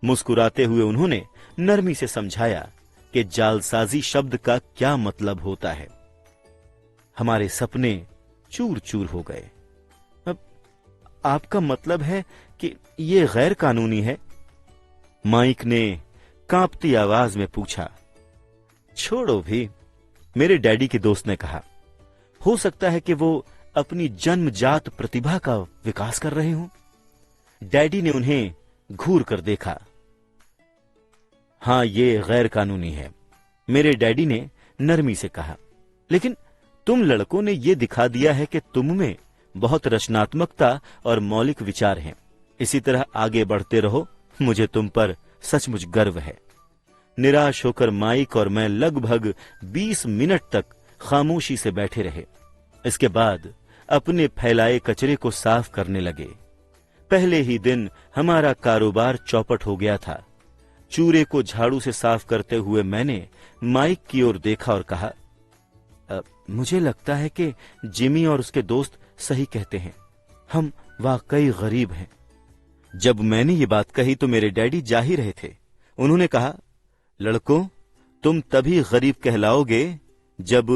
मुस्कुराते हुए उन्होंने नरमी से समझाया कि जालसाजी शब्द का क्या मतलब होता है। हमारे सपने चूर चूर हो गए। अब आपका मतलब है कि ये गैर कानूनी है? माइक ने कांपती आवाज में पूछा। छोड़ो भी, मेरे डैडी के दोस्त ने कहा। हो सकता है कि वो अपनी जन्मजात प्रतिभा का विकास कर रहे हों। डैडी ने उन्हें घूर कर देखा। हां, ये गैर कानूनी है, मेरे डैडी ने नरमी से कहा। लेकिन तुम लड़कों ने यह दिखा दिया है कि तुम में बहुत रचनात्मकता और मौलिक विचार हैं। इसी तरह आगे बढ़ते रहो, मुझे तुम पर सचमुच गर्व है। निराश होकर माइक और मैं लगभग 20 मिनट तक खामोशी से बैठे रहे। इसके बाद अपने फैलाए कचरे को साफ करने लगे। पहले ही दिन हमारा कारोबार चौपट हो गया था। चूरे को झाड़ू से साफ करते हुए मैंने माइक की ओर देखा और कहा, मुझे लगता है कि जिमी और उसके दोस्त सही कहते हैं, हम वाकई गरीब हैं। जब मैंने ये बात कही तो मेरे डैडी जा ही रहे थे। उन्होंने कहा, लड़कों, तुम तभी गरीब कहलाओगे जब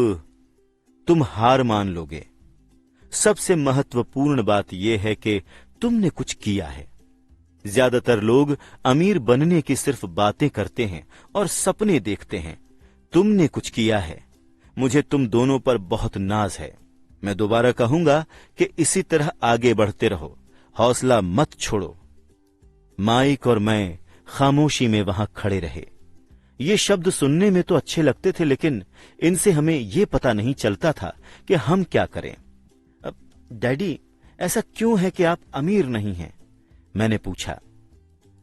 तुम हार मान लोगे। सबसे महत्वपूर्ण बात यह है कि तुमने कुछ किया है। ज्यादातर लोग अमीर बनने की सिर्फ बातें करते हैं और सपने देखते हैं। तुमने कुछ किया है। मुझे तुम दोनों पर बहुत नाज है। मैं दोबारा कहूंगा कि इसी तरह आगे बढ़ते रहो, हौसला मत छोड़ो। माइक और मैं खामोशी में वहां खड़े रहे। ये शब्द सुनने में तो अच्छे लगते थे, लेकिन इनसे हमें यह पता नहीं चलता था कि हम क्या करें। अब डैडी, ऐसा क्यों है कि आप अमीर नहीं हैं? मैंने पूछा।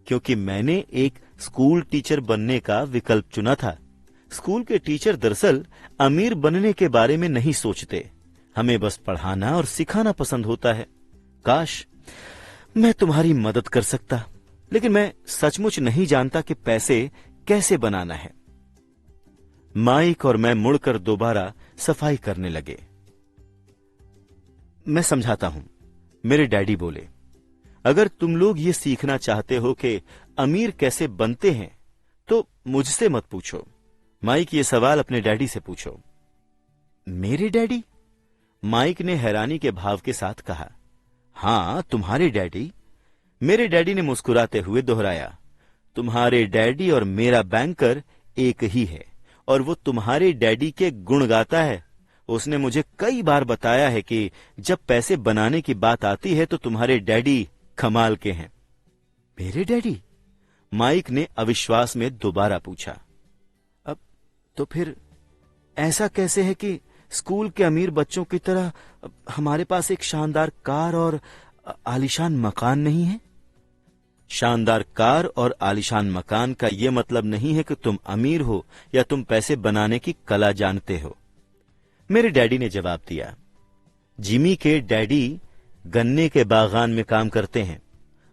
क्योंकि मैंने एक स्कूल टीचर बनने का विकल्प चुना था। स्कूल के टीचर दरअसल अमीर बनने के बारे में नहीं सोचते। हमें बस पढ़ाना और सिखाना पसंद होता है। काश मैं तुम्हारी मदद कर सकता, लेकिन मैं सचमुच नहीं जानता कि पैसे कैसे बनाना है। माइक और मैं मुड़कर दोबारा सफाई करने लगे। मैं समझाता हूं, मेरे डैडी बोले। अगर तुम लोग ये सीखना चाहते हो कि अमीर कैसे बनते हैं तो मुझसे मत पूछो। माइक, ये सवाल अपने डैडी से पूछो। मेरे डैडी? माइक ने हैरानी के भाव के साथ कहा। हां, तुम्हारे डैडी। मेरे डैडी ने मुस्कुराते हुए दोहराया। तुम्हारे डैडी और मेरा बैंकर एक ही है और वो तुम्हारे डैडी के गुण गाता है। उसने मुझे कई बार बताया है कि जब पैसे बनाने की बात आती है तो तुम्हारे डैडी कमाल के हैं। मेरे डैडी? माइक ने अविश्वास में दोबारा पूछा। अब तो फिर ऐसा कैसे है कि स्कूल के अमीर बच्चों की तरह हमारे पास एक शानदार कार और आलीशान मकान नहीं है? शानदार कार और आलीशान मकान का यह मतलब नहीं है कि तुम अमीर हो या तुम पैसे बनाने की कला जानते हो। मेरे डैडी ने जवाब दिया। जिमी के डैडी गन्ने के बागान में काम करते हैं।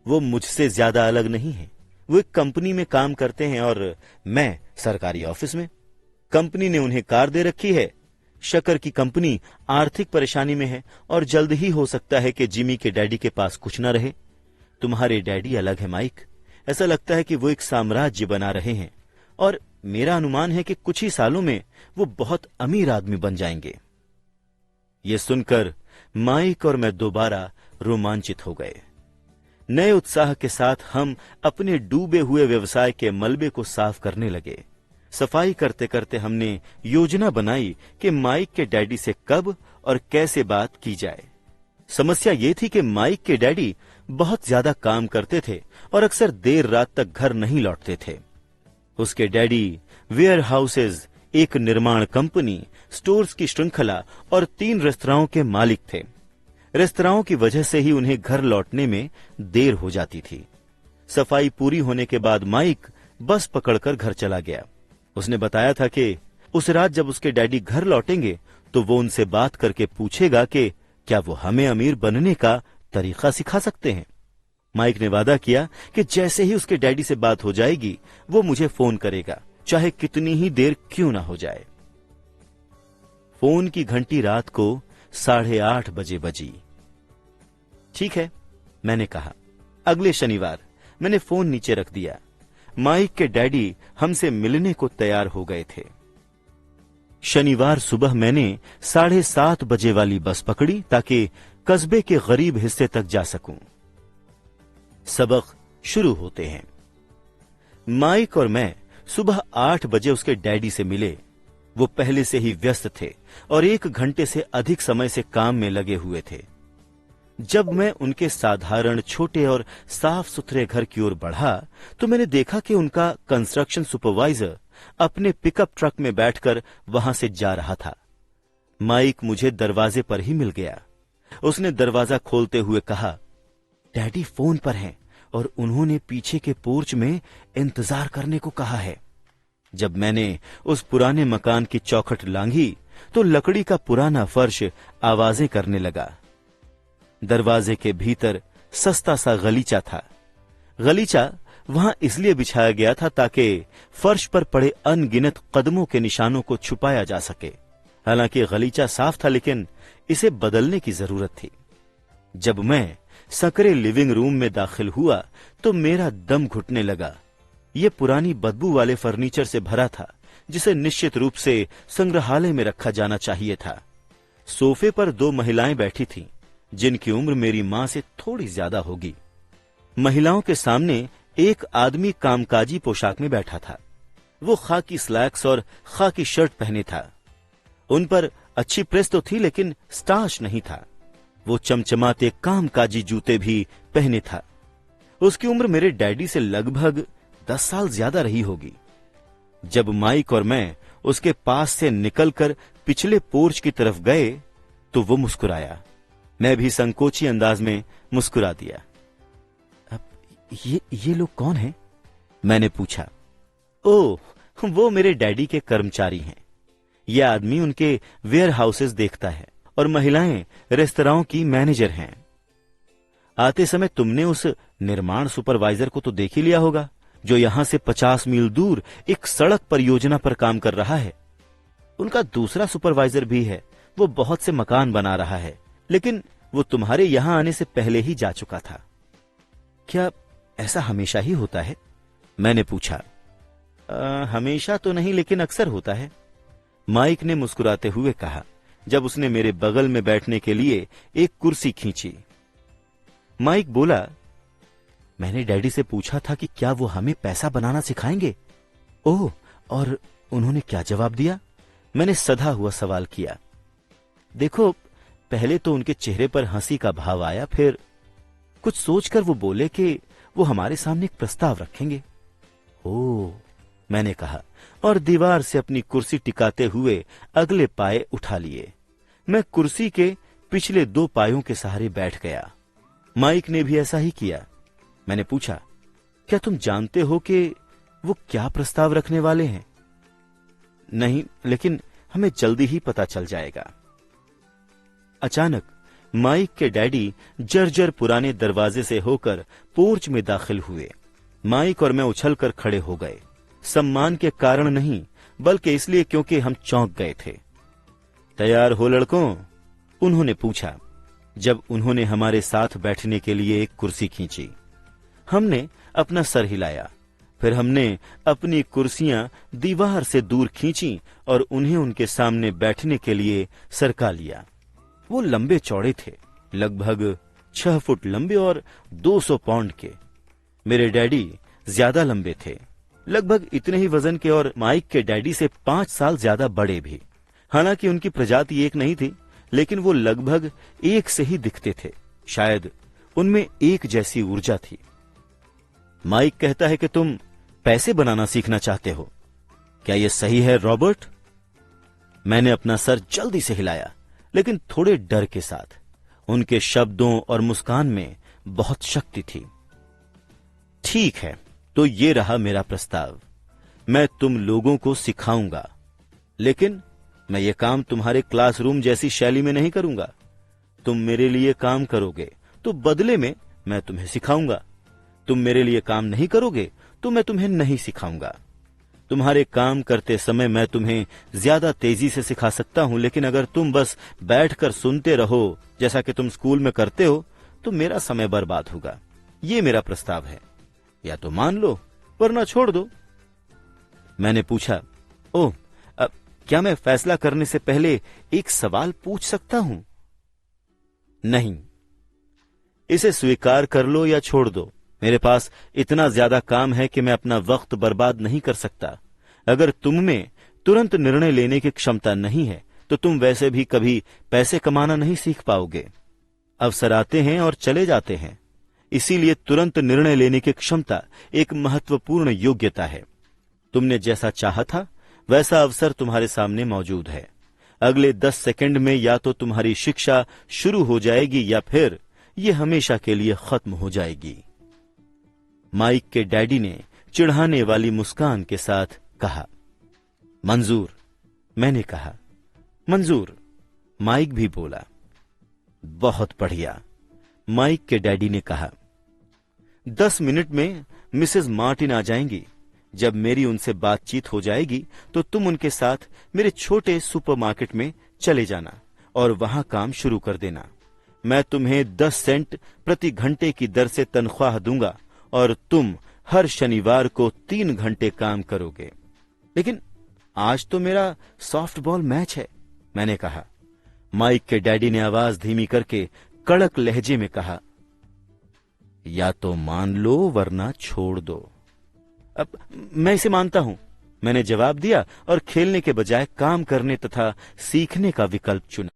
वो मुझसे ज्यादा अलग नहीं है। वो एक कंपनी में काम करते हैं और मैं सरकारी ऑफिस में। कंपनी ने उन्हें कार दे रखी है। शक्कर की कंपनी आर्थिक परेशानी में है और जल्द ही हो सकता है कि जिमी के डैडी के पास कुछ न रहे। तुम्हारे डैडी अलग है माइक। ऐसा लगता है कि वो एक साम्राज्य बना रहे हैं और मेरा अनुमान है कि कुछ ही सालों में वो बहुत अमीर आदमी बन जाएंगे। ये सुनकर माइक और मैं दोबारा रोमांचित हो गए। नए उत्साह के साथ हम अपने डूबे हुए व्यवसाय के मलबे को साफ करने लगे। सफाई करते करते हमने योजना बनाई कि माइक के डैडी से कब और कैसे बात की जाए। समस्या ये थी कि माइक के डैडी बहुत ज्यादा काम करते थे और अक्सर देर रात तक घर नहीं लौटते थे। उसके डैडी वेयर हाउसेज, एक निर्माण कंपनी, स्टोर्स की श्रृंखला और 3 रेस्तराओं के मालिक थे। रेस्तराओं की वजह से ही उन्हें घर लौटने में देर हो जाती थी। सफाई पूरी होने के बाद माइक बस पकड़कर घर चला गया। उसने बताया था कि उस रात जब उसके डैडी घर लौटेंगे तो वो उनसे बात करके पूछेगा कि क्या वो हमें अमीर बनने का तरीका सिखा सकते हैं। माइक ने वादा किया कि जैसे ही उसके डैडी से बात हो जाएगी वो मुझे फोन करेगा, चाहे कितनी ही देर क्यों ना हो जाए। फोन की घंटी रात को 8:30 बजे बजी। ठीक है, मैंने कहा। अगले शनिवार मैंने फोन नीचे रख दिया। माइक के डैडी हमसे मिलने को तैयार हो गए थे। शनिवार सुबह मैंने 7:30 बजे वाली बस पकड़ी ताकि कस्बे के गरीब हिस्से तक जा सकूं। सबक शुरू होते हैं। माइक और मैं सुबह 8 बजे उसके डैडी से मिले। वो पहले से ही व्यस्त थे और 1 घंटे से अधिक समय से काम में लगे हुए थे। जब मैं उनके साधारण छोटे और साफ सुथरे घर की ओर बढ़ा तो मैंने देखा कि उनका कंस्ट्रक्शन सुपरवाइजर अपने पिकअप ट्रक में बैठकर वहां से जा रहा था। माइक मुझे दरवाजे पर ही मिल गया। उसने दरवाजा खोलते हुए कहा, डैडी फोन पर हैं और उन्होंने पीछे के पोर्च में इंतजार करने को कहा है। जब मैंने उस पुराने मकान की चौखट लांघी तो लकड़ी का पुराना फर्श आवाजें करने लगा। दरवाजे के भीतर सस्ता सा गलीचा था। गलीचा वहां इसलिए बिछाया गया था ताकि फर्श पर पड़े अनगिनत कदमों के निशानों को छुपाया जा सके। हालांकि गलीचा साफ था लेकिन इसे बदलने की जरूरत थी। जब मैं संकरे लिविंग रूम में दाखिल हुआ तो मेरा दम घुटने लगा। यह पुरानी बदबू वाले फर्नीचर से भरा था जिसे निश्चित रूप से संग्रहालय में रखा जाना चाहिए था। सोफे पर 2 महिलाएं बैठी थीं, जिनकी उम्र मेरी मां से थोड़ी ज्यादा होगी। महिलाओं के सामने एक आदमी कामकाजी पोशाक में बैठा था। वो खाकी स्लैक्स और खाकी शर्ट पहने था। उन पर अच्छी प्रेस तो थी लेकिन स्टार्च नहीं था। वो चमचमाते कामकाजी जूते भी पहने था। उसकी उम्र मेरे डैडी से लगभग 10 साल ज्यादा रही होगी। जब माइक और मैं उसके पास से निकलकर पिछले पोर्च की तरफ गए तो वो मुस्कुराया। मैं भी संकोची अंदाज में मुस्कुरा दिया। अब ये लोग कौन हैं? मैंने पूछा। ओह, वो मेरे डैडी के कर्मचारी हैं। यह आदमी उनके वेयर हाउसेस देखता है और महिलाएं रेस्तराओं की मैनेजर हैं। आते समय तुमने उस निर्माण सुपरवाइजर को तो देख ही लिया होगा जो यहां से 50 मील दूर एक सड़क परियोजना पर काम कर रहा है। उनका दूसरा सुपरवाइजर भी है। वो बहुत से मकान बना रहा है लेकिन वो तुम्हारे यहां आने से पहले ही जा चुका था। क्या ऐसा हमेशा ही होता है? मैंने पूछा। हमेशा तो नहीं लेकिन अक्सर होता है, माइक ने मुस्कुराते हुए कहा जब उसने मेरे बगल में बैठने के लिए एक कुर्सी खींची। माइक बोला, मैंने डैडी से पूछा था कि क्या वो हमें पैसा बनाना सिखाएंगे। ओह, और उन्होंने क्या जवाब दिया? मैंने सधा हुआ सवाल किया। देखो, पहले तो उनके चेहरे पर हंसी का भाव आया, फिर कुछ सोचकर वो बोले कि वो हमारे सामने एक प्रस्ताव रखेंगे। ओह, मैंने कहा और दीवार से अपनी कुर्सी टिकाते हुए अगले पाए उठा लिए। मैं कुर्सी के पिछले 2 पायों के सहारे बैठ गया। माइक ने भी ऐसा ही किया। मैंने पूछा, क्या तुम जानते हो कि वो क्या प्रस्ताव रखने वाले हैं? नहीं, लेकिन हमें जल्दी ही पता चल जाएगा। अचानक माइक के डैडी जर्जर पुराने दरवाजे से होकर पोर्च में दाखिल हुए। माइक और मैं उछलकर खड़े हो गए। सम्मान के कारण नहीं बल्कि इसलिए क्योंकि हम चौंक गए थे। तैयार हो लड़कों? उन्होंने पूछा जब उन्होंने हमारे साथ बैठने के लिए एक कुर्सी खींची। हमने अपना सर हिलाया, फिर हमने अपनी कुर्सियां दीवार से दूर खींची और उन्हें उनके सामने बैठने के लिए सरका लिया। वो लंबे चौड़े थे, लगभग 6 फुट लंबे और 200 पाउंड के। मेरे डैडी ज्यादा लंबे थे, लगभग इतने ही वजन के और माइक के डैडी से 5 साल ज्यादा बड़े भी। हालांकि उनकी प्रजाति एक नहीं थी लेकिन वो लगभग एक से ही दिखते थे। शायद उनमें एक जैसी ऊर्जा थी। माइक कहता है कि तुम पैसे बनाना सीखना चाहते हो, क्या यह सही है रॉबर्ट? मैंने अपना सर जल्दी से हिलाया लेकिन थोड़े डर के साथ। उनके शब्दों और मुस्कान में बहुत शक्ति थी। ठीक है, तो ये रहा मेरा प्रस्ताव। मैं तुम लोगों को सिखाऊंगा, लेकिन मैं ये काम तुम्हारे क्लासरूम जैसी शैली में नहीं करूंगा। तुम मेरे लिए काम करोगे तो बदले में मैं तुम्हें सिखाऊंगा। तुम मेरे लिए काम नहीं करोगे तो मैं तुम्हें नहीं सिखाऊंगा। तुम्हारे काम करते समय मैं तुम्हें ज्यादा तेजी से सिखा सकता हूं, लेकिन अगर तुम बस बैठकर सुनते रहो जैसा कि तुम स्कूल में करते हो तो मेरा समय बर्बाद होगा। ये मेरा प्रस्ताव है, या तो मान लो वरना छोड़ दो। मैंने पूछा, ओह, क्या मैं फैसला करने से पहले एक सवाल पूछ सकता हूं? नहीं, इसे स्वीकार कर लो या छोड़ दो। मेरे पास इतना ज्यादा काम है कि मैं अपना वक्त बर्बाद नहीं कर सकता। अगर तुम में तुरंत निर्णय लेने की क्षमता नहीं है तो तुम वैसे भी कभी पैसे कमाना नहीं सीख पाओगे। अवसर आते हैं और चले जाते हैं, इसीलिए तुरंत निर्णय लेने की क्षमता एक महत्वपूर्ण योग्यता है। तुमने जैसा चाहा था वैसा अवसर तुम्हारे सामने मौजूद है। अगले 10 सेकंड में या तो तुम्हारी शिक्षा शुरू हो जाएगी या फिर यह हमेशा के लिए खत्म हो जाएगी। माइक के डैडी ने चिढ़ाने वाली मुस्कान के साथ कहा। मंजूर, मैंने कहा। मंजूर, माइक भी बोला। बहुत बढ़िया, माइक के डैडी ने कहा। 10 मिनट में मिसेस मार्टिन आ जाएंगी। जब मेरी उनसे बातचीत हो जाएगी तो तुम उनके साथ मेरे छोटे सुपरमार्केट में चले जाना और वहां काम शुरू कर देना। मैं तुम्हें 10 सेंट प्रति घंटे की दर से तनख्वाह दूंगा और तुम हर शनिवार को 3 घंटे काम करोगे। लेकिन आज तो मेरा सॉफ्टबॉल मैच है, मैंने कहा। माइक के डैडी ने आवाज धीमी करके कड़क लहजे में कहा, या तो मान लो वरना छोड़ दो। अब मैं इसे मानता हूं, मैंने जवाब दिया और खेलने के बजाय काम करने तथा सीखने का विकल्प चुना।